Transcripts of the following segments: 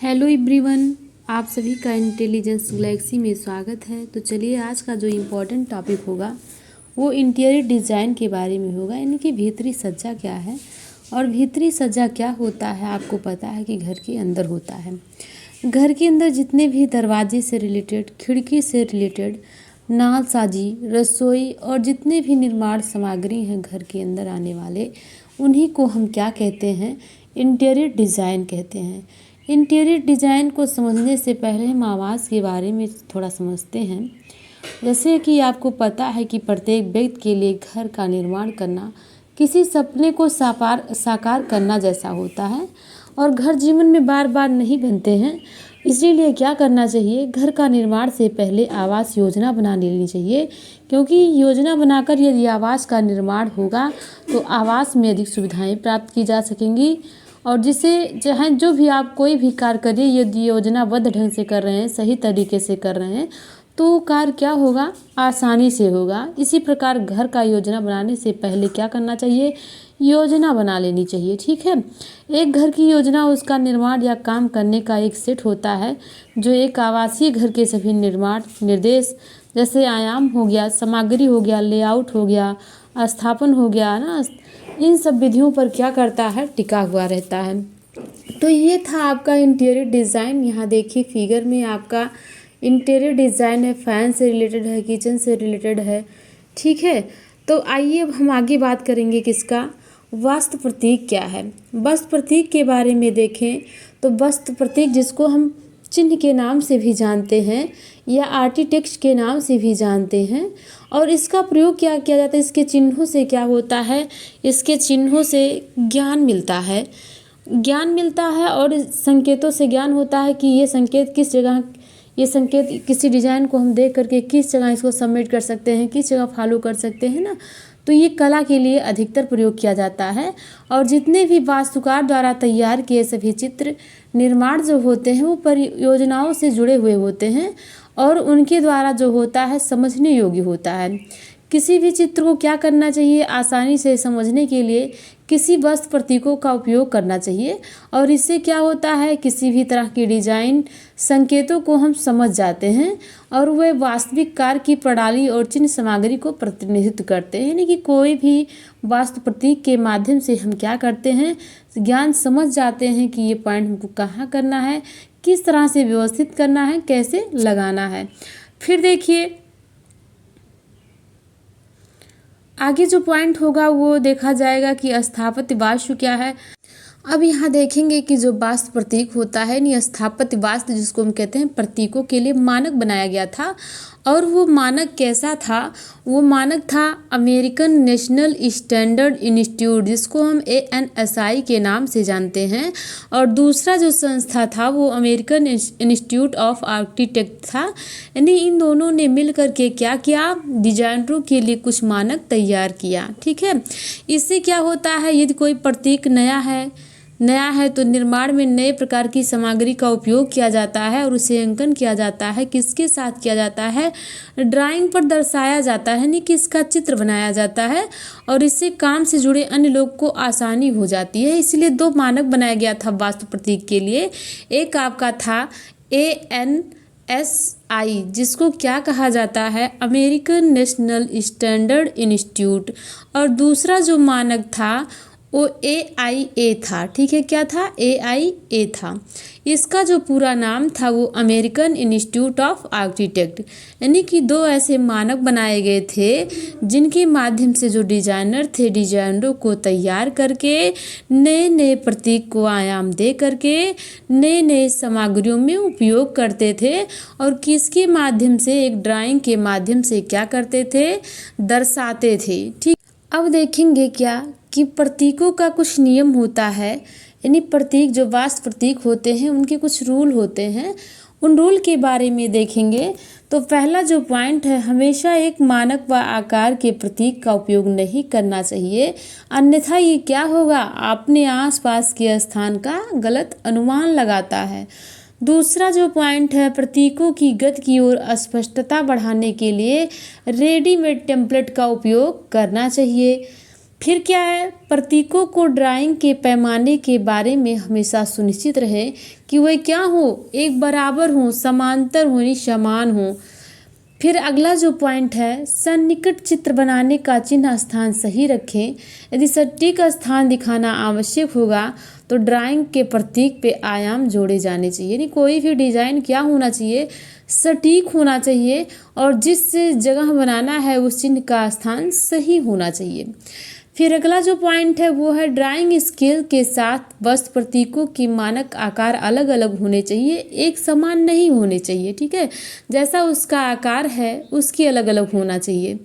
Hello everyone, आप सभी का इंटेलिजेंस गैलेक्सी में स्वागत है। तो चलिए आज का जो इम्पोर्टेंट टॉपिक होगा वो इंटीरियर डिज़ाइन के बारे में होगा, यानी कि भीतरी सज्जा क्या है। और भीतरी सज्जा क्या होता है आपको पता है कि घर के अंदर होता है। घर के अंदर जितने भी दरवाजे से रिलेटेड, खिड़की से रिलेटेड, नालसाजी, रसोई और जितने भी निर्माण सामग्री हैं घर के अंदर आने वाले, उन्हीं को हम क्या कहते हैं, इंटीरियर डिज़ाइन कहते हैं। इंटीरियर डिज़ाइन को समझने से पहले हम आवास के बारे में थोड़ा समझते हैं। जैसे कि आपको पता है कि प्रत्येक व्यक्ति के लिए घर का निर्माण करना किसी सपने को साकार करना जैसा होता है, और घर जीवन में बार बार नहीं बनते हैं। इसीलिए क्या करना चाहिए, घर का निर्माण से पहले आवास योजना बना लेनी चाहिए, क्योंकि योजना बनाकर यदि आवास का निर्माण होगा तो आवास में अधिक सुविधाएं प्राप्त की जा सकेंगी। और जिसे चाहे जो भी आप कोई भी कार्य करिए, यदि योजनाबद्ध ढंग से कर रहे हैं, सही तरीके से कर रहे हैं, तो कार्य क्या होगा, आसानी से होगा। इसी प्रकार घर का योजना बनाने से पहले क्या करना चाहिए, योजना बना लेनी चाहिए। ठीक है, एक घर की योजना उसका निर्माण या काम करने का एक सेट होता है, जो एक आवासीय घर के सभी निर्माण निर्देश जैसे आयाम हो गया, सामग्री हो गया, लेआउट हो गया, स्थापन हो गया ना, इन सब विधियों पर क्या करता है, टिका हुआ रहता है। तो ये था आपका इंटीरियर डिज़ाइन। यहाँ देखिए फिगर में आपका इंटीरियर डिज़ाइन है, फैन से रिलेटेड है, किचन से रिलेटेड है। ठीक है, तो आइए अब हम आगे बात करेंगे किसका, वास्तु प्रतीक क्या है। वास्तु प्रतीक के बारे में देखें तो वास्तु प्रतीक, जिसको हम चिन्ह के नाम से भी जानते हैं या आर्किटेक्ट के नाम से भी जानते हैं, और इसका प्रयोग क्या किया जाता है, इसके चिन्हों से क्या होता है, इसके चिन्हों से ज्ञान मिलता है, और संकेतों से ज्ञान होता है कि ये संकेत किस जगह, ये संकेत किसी डिज़ाइन को हम देख करके किस जगह इसको सबमिट कर सकते हैं, किस जगह फॉलो कर सकते हैं ना। तो ये कला के लिए अधिकतर प्रयोग किया जाता है। और जितने भी वास्तुकार द्वारा तैयार किए सभी चित्र निर्माण जो होते हैं वो परियोजनाओं से जुड़े हुए होते हैं, और उनके द्वारा जो होता है समझने योग्य होता है। किसी भी चित्र को क्या करना चाहिए, आसानी से समझने के लिए किसी वास्तु प्रतीकों का उपयोग करना चाहिए, और इससे क्या होता है, किसी भी तरह की डिजाइन संकेतों को हम समझ जाते हैं, और वह वास्तविक कार्य की प्रणाली और चिन्ह सामग्री को प्रतिनिधित्व करते हैं। यानी कि कोई भी वास्तु प्रतीक के माध्यम से हम क्या करते हैं, ज्ञान समझ जाते हैं कि ये पॉइंट हमको कहाँ करना है, किस तरह से व्यवस्थित करना है, कैसे लगाना है। फिर देखिए आगे जो पॉइंट होगा वो देखा जाएगा कि स्थापत्य वास्तु क्या है। अब यहाँ देखेंगे कि जो वास्तु प्रतीक होता है, नहीं स्थापत्य वास्तु जिसको हम कहते हैं, प्रतीकों के लिए मानक बनाया गया था। और वो मानक कैसा था, वो मानक था अमेरिकन नेशनल स्टैंडर्ड इंस्टीट्यूट, जिसको हम ANSI के नाम से जानते हैं। और दूसरा जो संस्था था वो अमेरिकन इंस्टीट्यूट ऑफ आर्किटेक्ट था। यानी इन दोनों ने मिल करके क्या किया, डिजाइनरों के लिए कुछ मानक तैयार किया। ठीक है, इससे क्या होता है, यदि कोई प्रतीक नया है तो निर्माण में नए प्रकार की सामग्री का उपयोग किया जाता है, और उसे अंकन किया जाता है। किसके साथ किया जाता है, ड्राइंग पर दर्शाया जाता है, नहीं कि इसका चित्र बनाया जाता है, और इससे काम से जुड़े अन्य लोग को आसानी हो जाती है। इसलिए दो मानक बनाया गया था वास्तु प्रतीक के लिए। एक आपका था ANSI, जिसको क्या कहा जाता है, अमेरिकन नेशनल स्टैंडर्ड इंस्टीट्यूट, और दूसरा जो मानक था वो AIA था। ठीक है, क्या था, AIA था। इसका जो पूरा नाम था वो अमेरिकन इंस्टीट्यूट ऑफ आर्किटेक्ट। यानी कि दो ऐसे मानक बनाए गए थे जिनके माध्यम से जो डिजाइनर थे, डिजाइनरों को तैयार करके नए नए प्रतीक को आयाम दे करके नए नए सामग्रियों में उपयोग करते थे, और किसके माध्यम से, एक ड्राइंग के माध्यम से क्या करते थे, दर्शाते थे। ठीक, अब देखेंगे क्या कि प्रतीकों का कुछ नियम होता है। यानी प्रतीक, जो वास्तु प्रतीक होते हैं, उनके कुछ रूल होते हैं। उन रूल के बारे में देखेंगे तो पहला जो पॉइंट है, हमेशा एक मानक व आकार के प्रतीक का उपयोग नहीं करना चाहिए, अन्यथा ये क्या होगा, अपने आसपास के स्थान का गलत अनुमान लगाता है। दूसरा जो पॉइंट है, प्रतीकों की गति की ओर स्पष्टता बढ़ाने के लिए रेडीमेड टेम्पलेट का उपयोग करना चाहिए। फिर क्या है, प्रतीकों को ड्राइंग के पैमाने के बारे में हमेशा सुनिश्चित रहे कि वह क्या हो, एक बराबर हो, समांतर हो यानी समान हो। फिर अगला जो पॉइंट है, सन्निकट चित्र बनाने का चिन्ह स्थान सही रखें। यदि सटीक स्थान दिखाना आवश्यक होगा तो ड्राइंग के प्रतीक पे आयाम जोड़े जाने चाहिए। यानी कोई भी डिजाइन क्या होना चाहिए, सटीक होना चाहिए और जिस जगह बनाना है उस चिन्ह का स्थान सही होना चाहिए। फिर अगला जो पॉइंट है वो है, ड्राइंग स्केल के साथ बस प्रतीकों की मानक आकार अलग अलग होने चाहिए, एक समान नहीं होने चाहिए। ठीक है, जैसा उसका आकार है उसकी अलग अलग होना चाहिए।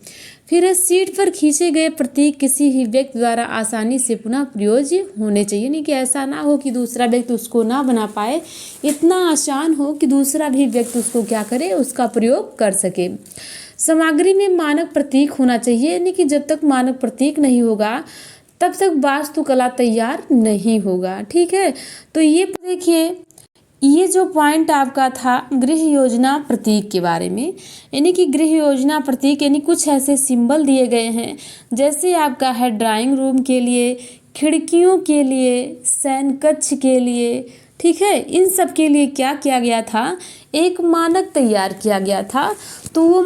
फिर शीट पर खींचे गए प्रतीक किसी भी व्यक्ति द्वारा आसानी से पुनः प्रयोज्य होने चाहिए। नहीं कि ऐसा ना हो कि दूसरा व्यक्ति उसको ना बना पाए, इतना आसान हो कि दूसरा भी व्यक्ति उसको क्या करे, उसका प्रयोग कर सके। सामग्री में मानक प्रतीक होना चाहिए, यानी कि जब तक मानक प्रतीक नहीं होगा तब तक वास्तुकला तैयार नहीं होगा। ठीक है, तो ये देखिए, ये जो पॉइंट आपका था गृह योजना प्रतीक के बारे में, यानी कि गृह योजना प्रतीक यानी कुछ ऐसे सिंबल दिए गए हैं जैसे आपका है ड्राइंग रूम के लिए, खिड़कियों के लिए, शयन कक्ष के लिए। ठीक है, इन सब के लिए क्या किया गया था, एक मानक तैयार किया गया था। तो वो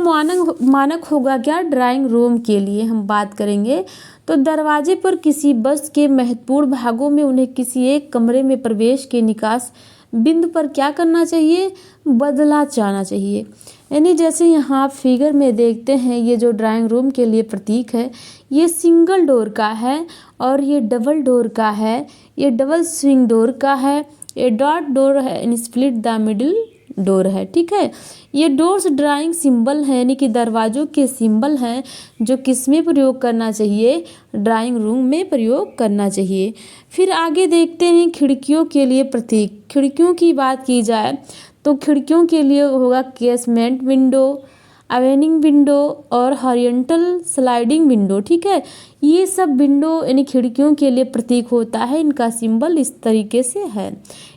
मानक होगा क्या, ड्राइंग रूम के लिए हम बात करेंगे तो दरवाजे पर किसी बस के महत्वपूर्ण भागों में उन्हें किसी एक कमरे में प्रवेश के निकास बिंदु पर क्या करना चाहिए, बदला जाना चाहिए। यानी जैसे यहाँ आप फिगर में देखते हैं, ये जो ड्राइंग रूम के लिए प्रतीक है ये सिंगल डोर का है और ये डबल डोर का है, ये डबल स्विंग डोर का है, ये डॉट डोर है यानी स्प्लिट द मिडिल डोर है। ठीक है, ये डोर्स ड्राइंग सिंबल है यानी कि दरवाजों के सिंबल हैं जो किस में प्रयोग करना चाहिए, ड्राइंग रूम में प्रयोग करना चाहिए। फिर आगे देखते हैं खिड़कियों के लिए प्रतीक। खिड़कियों की बात की जाए तो खिड़कियों के लिए होगा केसमेंट विंडो, अवेनिंग विंडो और हॉरिजॉन्टल स्लाइडिंग विंडो। ठीक है, ये सब विंडो यानी खिड़कियों के लिए प्रतीक होता है। इनका सिंबल इस तरीके से है।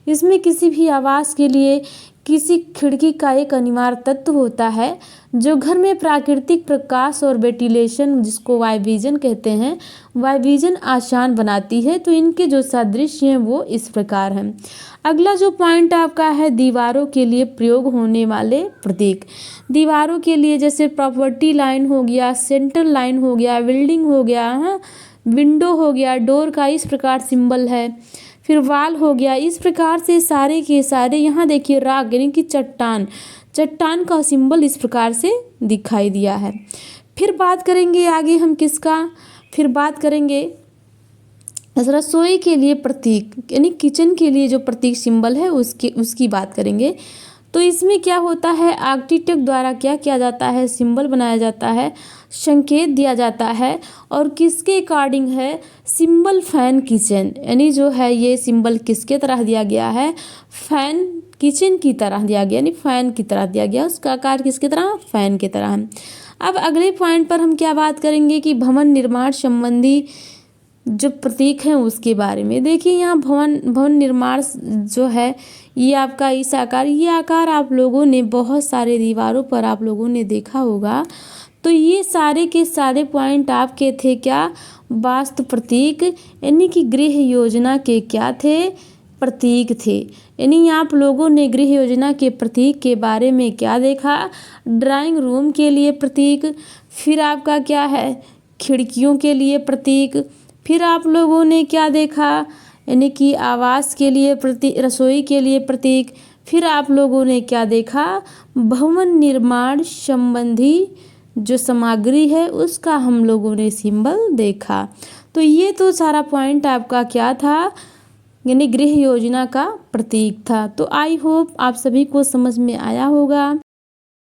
इसमें किसी भी आवास के लिए किसी खिड़की का एक अनिवार्य तत्व होता है जो घर में प्राकृतिक प्रकाश और वेंटिलेशन, जिसको वायविजन कहते हैं, वायविजन आसान बनाती है। तो इनके जो सादृश्य हैं वो इस प्रकार हैं। अगला जो पॉइंट आपका है, दीवारों के लिए प्रयोग होने वाले प्रतीक। दीवारों के लिए जैसे प्रॉपर्टी लाइन हो गया, सेंटर लाइन हो गया, बिल्डिंग हो गया, हाँ, विंडो हो गया, डोर का इस प्रकार सिंबल है, फिर वाल हो गया। इस प्रकार से सारे के सारे, यहाँ देखिए राग यानी कि चट्टान, चट्टान का सिंबल इस प्रकार से दिखाई दिया है। फिर बात करेंगे आगे हम किसका, फिर बात करेंगे रसोई के लिए प्रतीक यानी किचन के लिए जो प्रतीक सिंबल है उसकी बात करेंगे। तो इसमें क्या होता है, आर्किटेक्ट द्वारा क्या किया जाता है, सिंबल बनाया जाता है, संकेत दिया जाता है और किसके अकॉर्डिंग है, सिंबल फैन किचन, यानी जो है ये सिंबल किसके तरह दिया गया है, फैन किचन की तरह दिया गया, यानी फैन की तरह दिया गया, उसका आकार किसकी तरह, फैन की तरह। अब अगले पॉइंट पर हम क्या बात करेंगे कि भवन निर्माण संबंधी जो प्रतीक हैं उसके बारे में। देखिए यहाँ भवन निर्माण जो है ये आपका इस आकार, ये आकार आप लोगों ने बहुत सारे दीवारों पर आप लोगों ने देखा होगा। तो ये सारे के सारे पॉइंट आपके थे क्या, वास्तु प्रतीक, यानी कि गृह योजना के क्या थे, प्रतीक थे। यानी आप लोगों ने गृह योजना के प्रतीक के बारे में क्या देखा, ड्राइंग रूम के लिए प्रतीक, फिर आपका क्या है खिड़कियों के लिए प्रतीक, फिर आप लोगों ने क्या देखा, यानी कि आवास के लिए प्रतीक, रसोई के लिए प्रतीक, फिर आप लोगों ने क्या देखा, भवन निर्माण संबंधी जो सामग्री है उसका हम लोगों ने सिंबल देखा। तो ये तो सारा पॉइंट आपका क्या था, यानी गृह योजना का प्रतीक था। तो आई होप आप सभी को समझ में आया होगा।